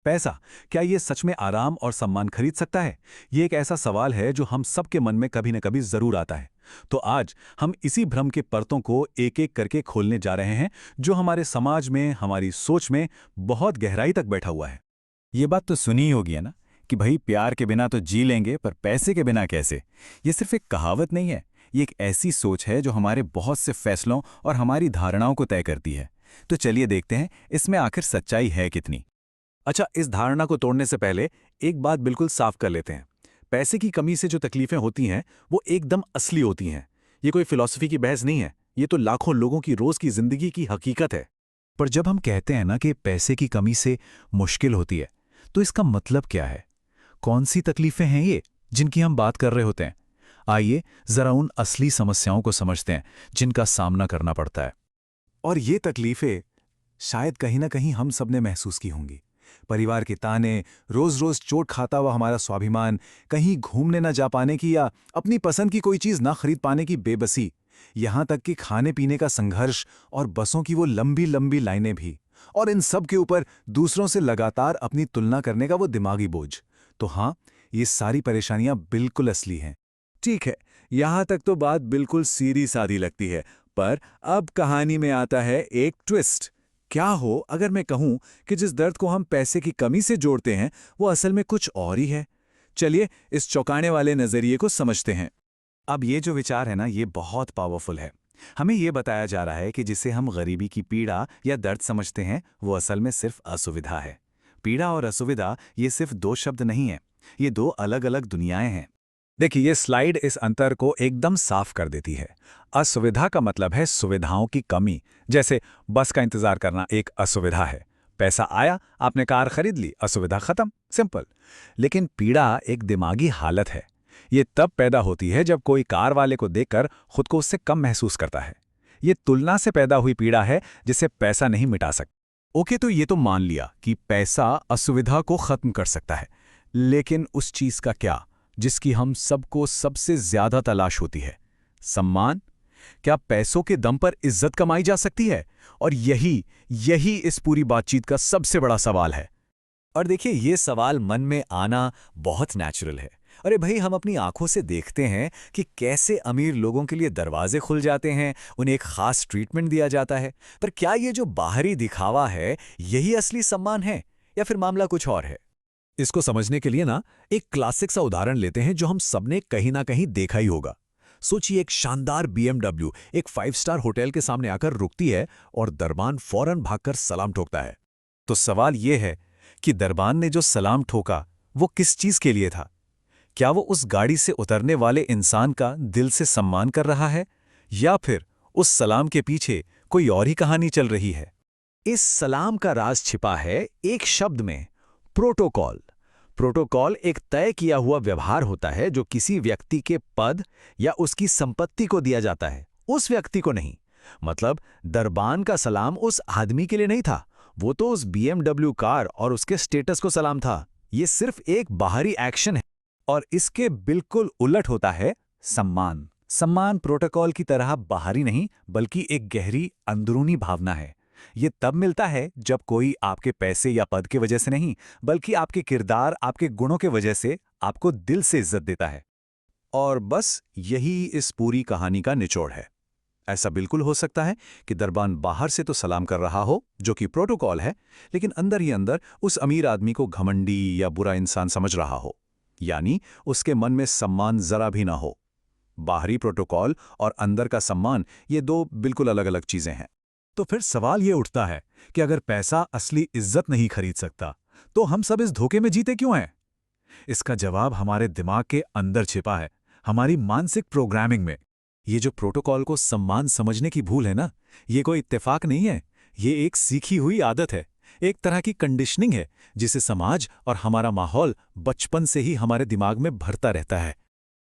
पैसा, क्या ये सच में आराम और सम्मान खरीद सकता है? ये एक ऐसा सवाल है जो हम सबके मन में कभी न कभी जरूर आता है। तो आज हम इसी भ्रम के परतों को एक-एक करके खोलने जा रहे हैं, जो हमारे समाज में, हमारी सोच में बहुत गहराई तक बैठा हुआ है। ये बात तो सुनी ही होगी है ना कि भाई प्यार के बिना तो जी लेंगे पर पैसे के बिना कैसे। ये सिर्फ एक कहावत नहीं है, ये एक ऐसी सोच है जो हमारे बहुत से फैसलों और हमारी धारणाओं को तय करती है। तो चलिए देखते हैं इसमें आखिर सच्चाई है कितनी। अच्छा, इस धारणा को तोड़ने से पहले एक बात बिल्कुल साफ कर लेते हैं। पैसे की कमी से जो तकलीफें होती हैं, वो एकदम असली होती हैं। ये कोई फिलॉसफी की बहस नहीं है, ये तो लाखों लोगों की रोज की जिंदगी की हकीकत है। पर जब हम कहते हैं ना कि पैसे की कमी से मुश्किल होती है, तो इसका मतलब क्या है? कौन सी तकलीफें हैं ये जिनकी हम बात कर रहे होते हैं? आइए जरा उन असली समस्याओं को समझते हैं जिनका सामना करना पड़ता है। और ये तकलीफें शायद कहीं ना कहीं हम सबने महसूस की होंगी। परिवार के ताने, रोज रोज चोट खाता हुआ हमारा स्वाभिमान, कहीं घूमने न जा पाने की या अपनी पसंद की कोई चीज ना खरीद पाने की बेबसी, यहां तक कि खाने पीने का संघर्ष और बसों की वो लंबी लंबी लाइनें भी। और इन सब के ऊपर दूसरों से लगातार अपनी तुलना करने का वो दिमागी बोझ। तो हाँ, ये सारी परेशानियां बिल्कुल असली हैं। ठीक है, यहां तक तो बात बिल्कुल सीधी सादी लगती है, पर अब कहानी में आता है एक ट्विस्ट। क्या हो अगर मैं कहूं कि जिस दर्द को हम पैसे की कमी से जोड़ते हैं, वो असल में कुछ और ही है। चलिए इस चौंकाने वाले नजरिए को समझते हैं। अब ये जो विचार है ना, ये बहुत पावरफुल है। हमें ये बताया जा रहा है कि जिसे हम गरीबी की पीड़ा या दर्द समझते हैं, वो असल में सिर्फ असुविधा है। पीड़ा और असुविधा ये सिर्फ दो शब्द नहीं है, ये दो अलग अलग दुनियाएं हैं। देखिए, ये स्लाइड इस अंतर को एकदम साफ कर देती है। असुविधा का मतलब है सुविधाओं की कमी। जैसे बस का इंतजार करना एक असुविधा है। पैसा आया, आपने कार खरीद ली, असुविधा खत्म, सिंपल। लेकिन पीड़ा एक दिमागी हालत है। ये तब पैदा होती है जब कोई कार वाले को देखकर खुद को उससे कम महसूस करता है। ये तुलना से पैदा हुई पीड़ा है जिसे पैसा नहीं मिटा सकता। ओके, तो ये तो मान लिया कि पैसा असुविधा को खत्म कर सकता है, लेकिन उस चीज का क्या जिसकी हम सबको सबसे ज्यादा तलाश होती है? सम्मान। क्या पैसों के दम पर इज्जत कमाई जा सकती है? और यही यही इस पूरी बातचीत का सबसे बड़ा सवाल है। और देखिए, ये सवाल मन में आना बहुत नेचुरल है। अरे भाई, हम अपनी आंखों से देखते हैं कि कैसे अमीर लोगों के लिए दरवाजे खुल जाते हैं, उन्हें एक खास ट्रीटमेंट दिया जाता है। पर क्या ये जो बाहरी दिखावा है, यही असली सम्मान है या फिर मामला कुछ और है? इसको समझने के लिए ना एक क्लासिक सा उदाहरण लेते हैं जो हम सबने कहीं ना कहीं देखा ही होगा। सोचिए, एक शानदार BMW एक 5 स्टार होटल के सामने आकर रुकती है और दरबान फौरन भागकर सलाम ठोकता है। तो सवाल यह है कि दरबान ने जो सलाम ठोका, वो किस चीज के लिए था? क्या वो उस गाड़ी से उतरने वाले इंसान का दिल से सम्मान कर रहा है, या फिर उस सलाम के पीछे कोई और ही कहानी चल रही है? इस सलाम का राज छिपा है एक शब्द में, प्रोटोकॉल। प्रोटोकॉल एक तय किया हुआ व्यवहार होता है जो किसी व्यक्ति के पद या उसकी संपत्ति को दिया जाता है, उस व्यक्ति को नहीं। मतलब दरबान का सलाम उस आदमी के लिए नहीं था, वो तो उस BMW कार और उसके स्टेटस को सलाम था। ये सिर्फ एक बाहरी एक्शन है। और इसके बिल्कुल उलट होता है सम्मान। सम्मान प्रोटोकॉल की तरह बाहरी नहीं, बल्कि एक गहरी अंदरूनी भावना है। ये तब मिलता है जब कोई आपके पैसे या पद की वजह से नहीं, बल्कि आपके किरदार, आपके गुणों के वजह से आपको दिल से इज्जत देता है। और बस यही इस पूरी कहानी का निचोड़ है। ऐसा बिल्कुल हो सकता है कि दरबान बाहर से तो सलाम कर रहा हो, जो कि प्रोटोकॉल है, लेकिन अंदर ही अंदर उस अमीर आदमी को घमंडी या बुरा इंसान समझ रहा हो। यानी उसके मन में सम्मान जरा भी ना हो। बाहरी प्रोटोकॉल और अंदर का सम्मान, ये दो बिल्कुल अलग अलग चीजें हैं। तो फिर सवाल ये उठता है कि अगर पैसा असली इज्जत नहीं खरीद सकता, तो हम सब इस धोखे में जीते क्यों हैं? इसका जवाब हमारे दिमाग के अंदर छिपा है, हमारी मानसिक प्रोग्रामिंग में। ये जो प्रोटोकॉल को सम्मान समझने की भूल है ना, ये कोई इत्तेफाक नहीं है, ये एक सीखी हुई आदत है, एक तरह की कंडीशनिंग है जिसे समाज और हमारा माहौल बचपन से ही हमारे दिमाग में भरता रहता है।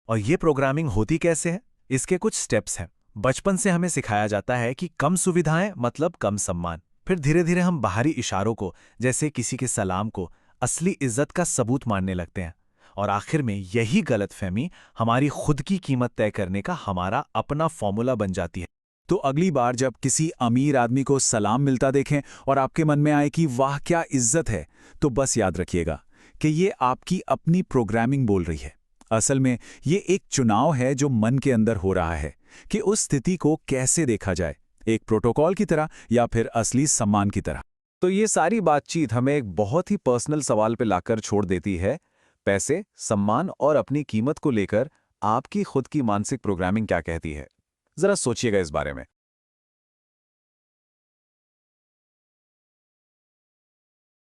और ये प्रोग्रामिंग होती कैसे है? इसके कुछ स्टेप्स हैं। बचपन से हमें सिखाया जाता है कि कम सुविधाएं मतलब कम सम्मान। फिर धीरे धीरे हम बाहरी इशारों को, जैसे किसी के सलाम को, असली इज्जत का सबूत मानने लगते हैं। और आखिर में यही गलतफहमी हमारी खुद की कीमत तय करने का हमारा अपना फॉर्मूला बन जाती है। तो अगली बार जब किसी अमीर आदमी को सलाम मिलता देखें और आपके मन में आए कि वाह क्या इज्जत है, तो बस याद रखिएगा कि ये आपकी अपनी प्रोग्रामिंग बोल रही है। असल में ये एक चुनाव है जो मन के अंदर हो रहा है कि उस स्थिति को कैसे देखा जाए, एक प्रोटोकॉल की तरह या फिर असली सम्मान की तरह। तो ये सारी बातचीत हमें एक बहुत ही पर्सनल सवाल पे लाकर छोड़ देती है। पैसे, सम्मान और अपनी कीमत को लेकर आपकी खुद की मानसिक प्रोग्रामिंग क्या कहती है? जरा सोचिएगा इस बारे में।